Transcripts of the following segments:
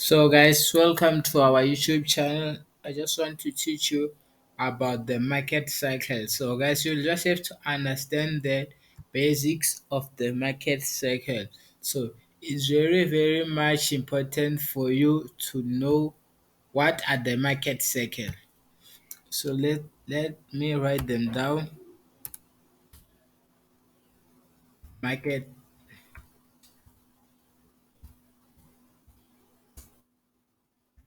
So, guys, welcome to our YouTube channel. I just want to teach you about the market cycle. So, guys, you just have to understand the basics of the market cycle. So, it's very, very much important for you to know what are the market cycle. So, let me write them down. Market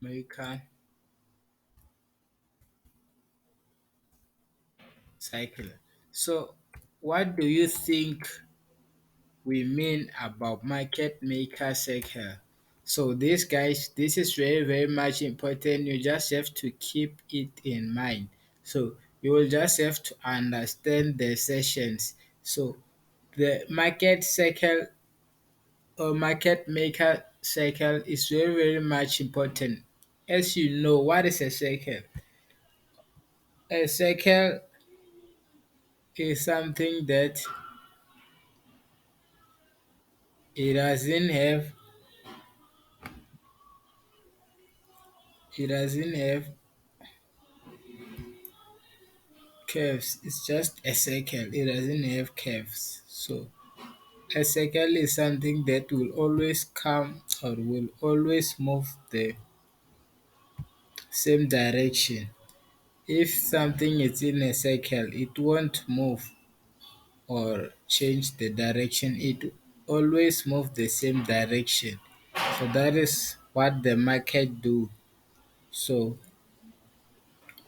maker cycle. So, what do you think we mean about market maker cycle? So this guys, this is very very much important. You just have to keep it in mind. So you will just have to understand the sessions. So the market cycle or market maker cycle is very very much important. As you know, what is a cycle? A cycle is something that it doesn't have it doesn't have curves. It's just a circle. It doesn't have curves. So a circle is something that will always come or will always move the same direction. If something is in a circle, it won't move or change the direction. It always move the same direction. So that is what the market do. So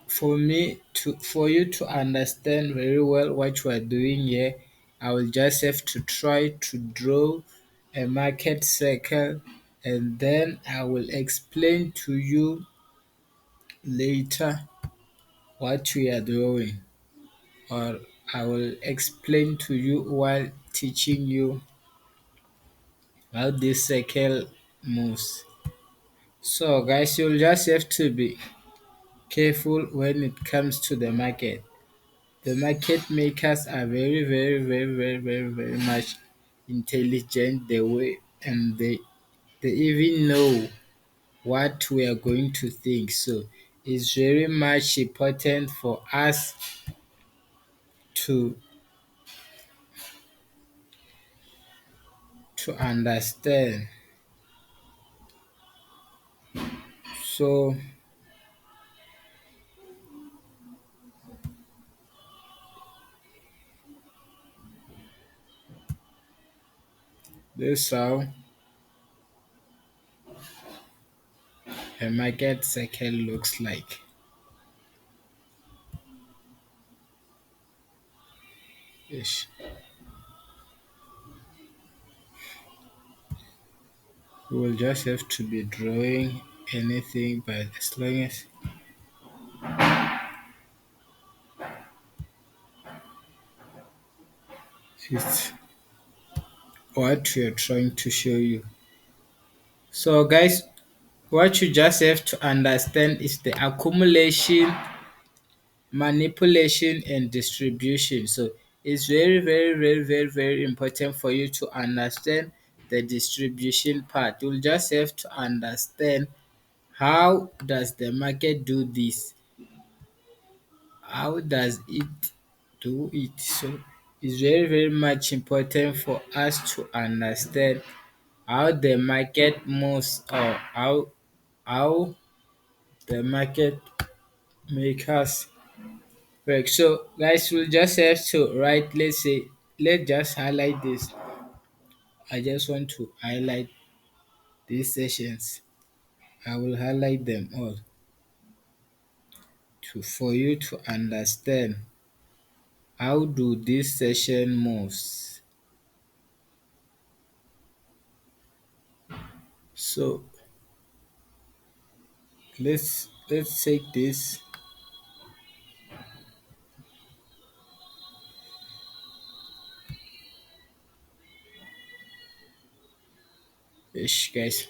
for you to understand very well what you are doing here, I will just have to try to draw a market circle, and then I will explain to you later what we are drawing, or I will explain to you while teaching you how this circle moves. So guys, you'll just have to be careful when it comes to the market. The market makers are very, very, very, very, very, very much intelligent. The way and they even know what we are going to think. So it's very much important for us to understand. So this how a market cycle looks like. Yes. We will just have to be drawing anything, but as long as it's what we are trying to show you. So guys, what you just have to understand is the accumulation, manipulation, and distribution. So it's very, very, very, very, very important for you to understand the distribution part. You'll just have to understand how does the market do this? How does it do it? So it's very, very much important for us to understand how the market moves, or how the market makers work. So guys, we'll just have to write, let's say, let's just highlight this. I just want to highlight these sessions. I will highlight them all to for you to understand how do this session moves. So let's take this. Ish, guys,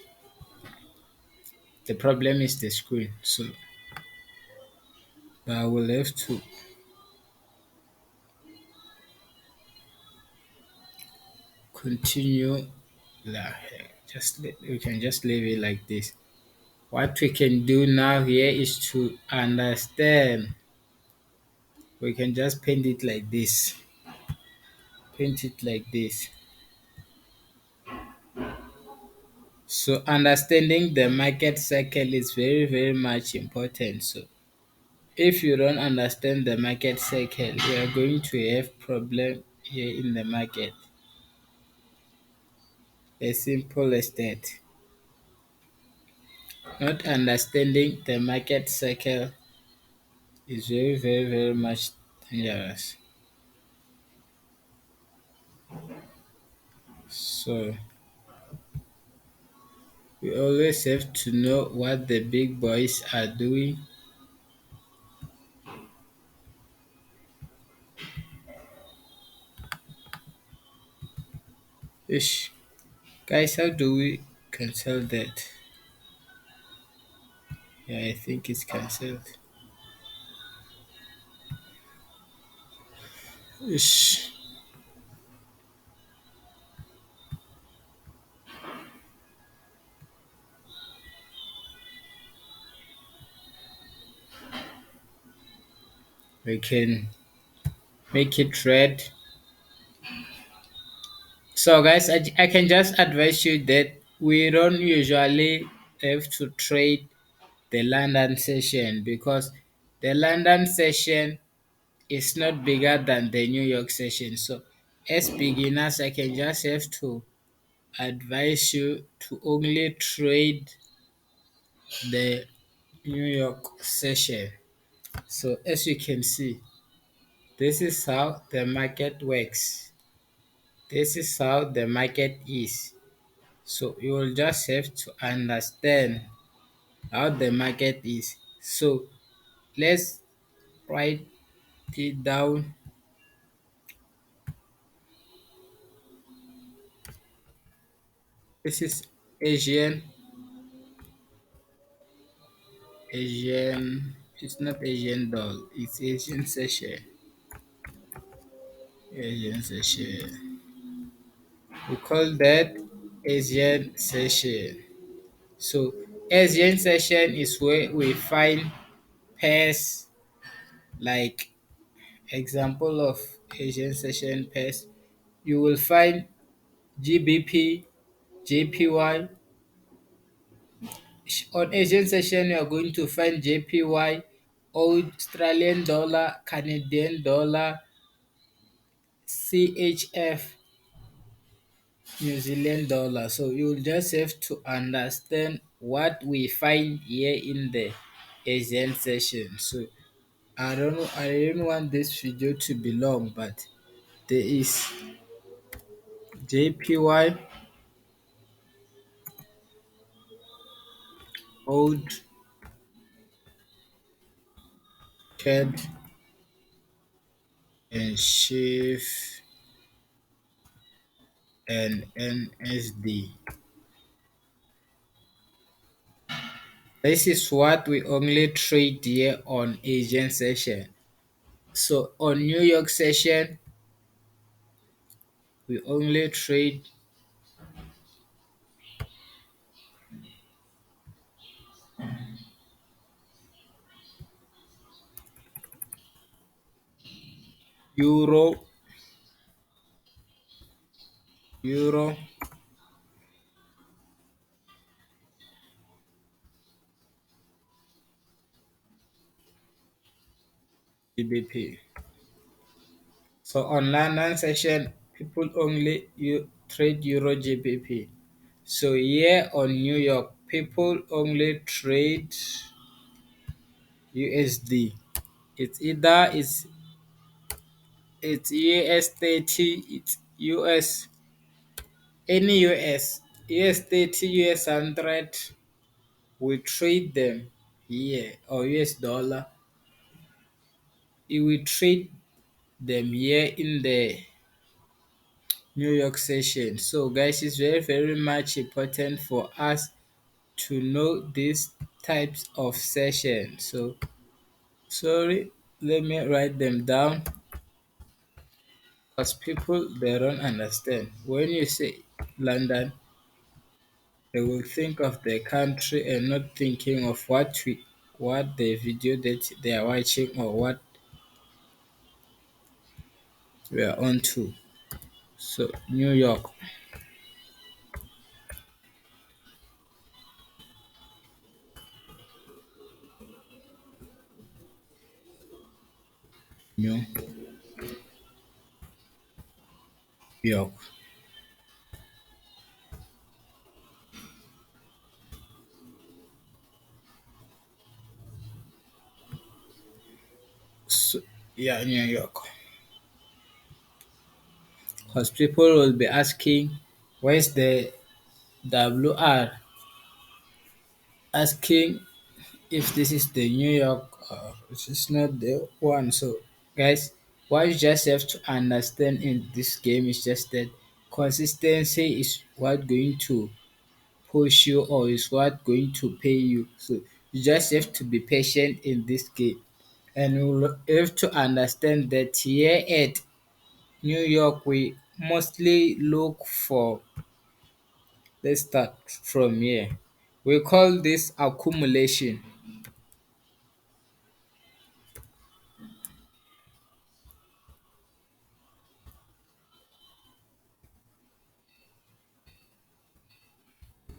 the problem is the screen. So I will have to continue. Like, we can just leave it like this. What we can do now here is to understand. We can just paint it like this. Paint it like this. So understanding the market cycle is very, very much important. So if you don't understand the market cycle, you are going to have problem here in the market. As simple as that. Not understanding the market cycle is very, very, very much dangerous. So we always have to know what the big boys are doing. Ish. Guys, how do we cancel that? Yeah, I think it's cancelled. Ish. We can make it red. So guys, I can just advise you that we don't usually have to trade the London session because the London session is not bigger than the New York session. So as beginners, I can just have to advise you to only trade the New York session. So as you can see, this is how the market works. This is how the market is. So you will just have to understand how the market is. So let's write it down. This is Asian, Asian, it's not Asian doll, it's Asian session. Asian session. We call that Asian session. So Asian session is where we find pairs like example of Asian session pairs. You will find GBP, JPY. On Asian session, you are going to find JPY, Australian dollar, Canadian dollar, CHF, New Zealand dollar. So you will just have to understand what we find here in the Asian session. So I don't know. I don't want this video to be long, but there is JPY, old, CAD, and shift and NSD. This is what we only trade here on Asian session. So on New York session, we only trade Euro, Euro, GBP. So on London session, people only trade Euro GBP. So here on New York, people only trade USD. It's US 30, it's US any US 30, US 100. We trade them here or US dollar. We trade them here in the New York session. So guys, it's very, very much important for us to know these types of sessions. So sorry, let me write them down because people they don't understand. When you say London, They will think of their country and not thinking of what the video that they are watching or what we are on to. So New York, New York. So, yeah, New York. Because people will be asking, where's the WR? Asking if this is the New York, this is not the one. So, guys, what you just have to understand in this game is just that consistency is what going to push you or is what going to pay you. So, you just have to be patient in this game. And you have to understand that here at New York, we mostly look for, let's start from here. We call this accumulation.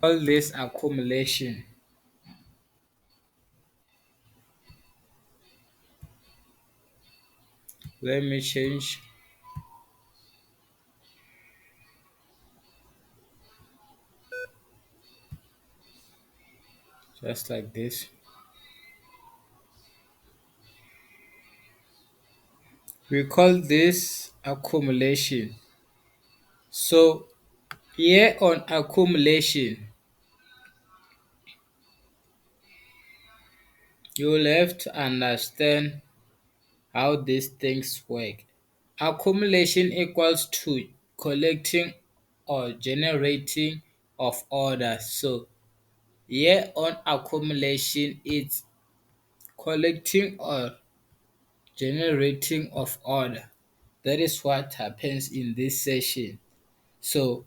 Call this accumulation. Let me change just like this. We call this accumulation. So here on accumulation, you will have to understand how these things work. Accumulation equals to collecting or generating of orders. So here on accumulation, it's collecting or generating of order. That is what happens in this session. So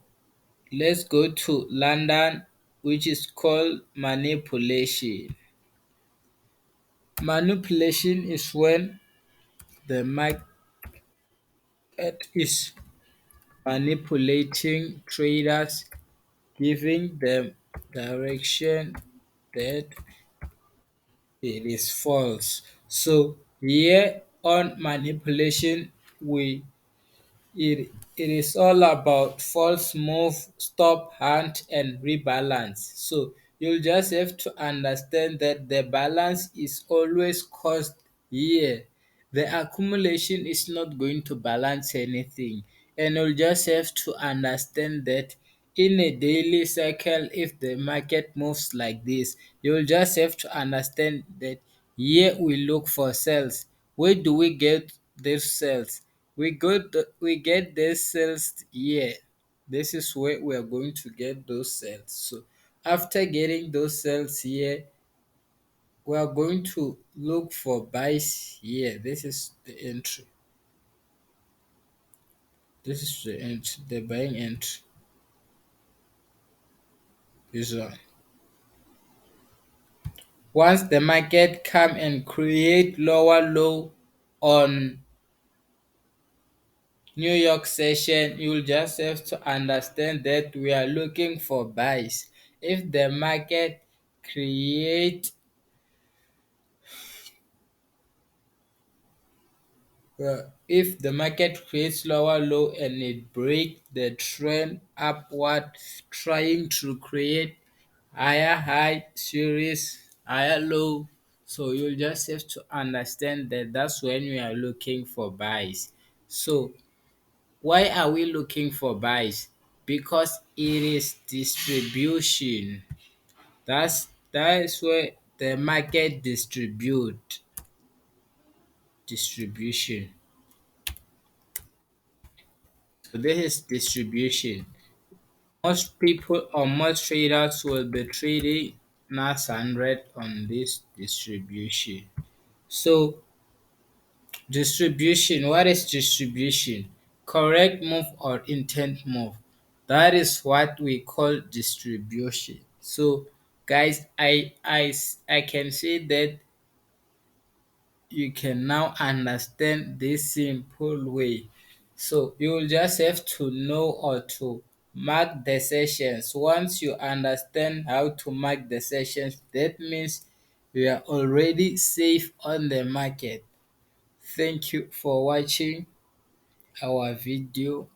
let's go to London, which is called manipulation. Manipulation is when the market is manipulating traders, giving them direction that it is false. So here on manipulation, we it is all about false move, stop, hunt, and rebalance. So you'll just have to understand that the balance is always caused here. The accumulation is not going to balance anything. And you'll just have to understand that in a daily cycle, if the market moves like this, you'll just have to understand that here we look for sales. Where do we get these sales? We get these sales here. This is where we are going to get those sales. So after getting those sales here, we are going to look for buys here. This is the entry. This is the entry, the buying entry. This one. Once the market come and create lower low on New York session, you'll just have to understand that we are looking for buys. If the market create if the market creates lower low and it break the trend upward, trying to create higher high series, higher low, so you'll just have to understand that that's when we are looking for buys. So why are we looking for buys? Because it is distribution. That is where the market distribution. So this is distribution. Most people or most traders will be trading NAS 100 on this distribution. So distribution, what is distribution? Correct move or intent move. That is what we call distribution. So guys, I can say that you can now understand this simple way. So you will just have to know or to mark the sessions. Once you understand how to mark the sessions, that means you are already safe on the market. Thank you for watching our video.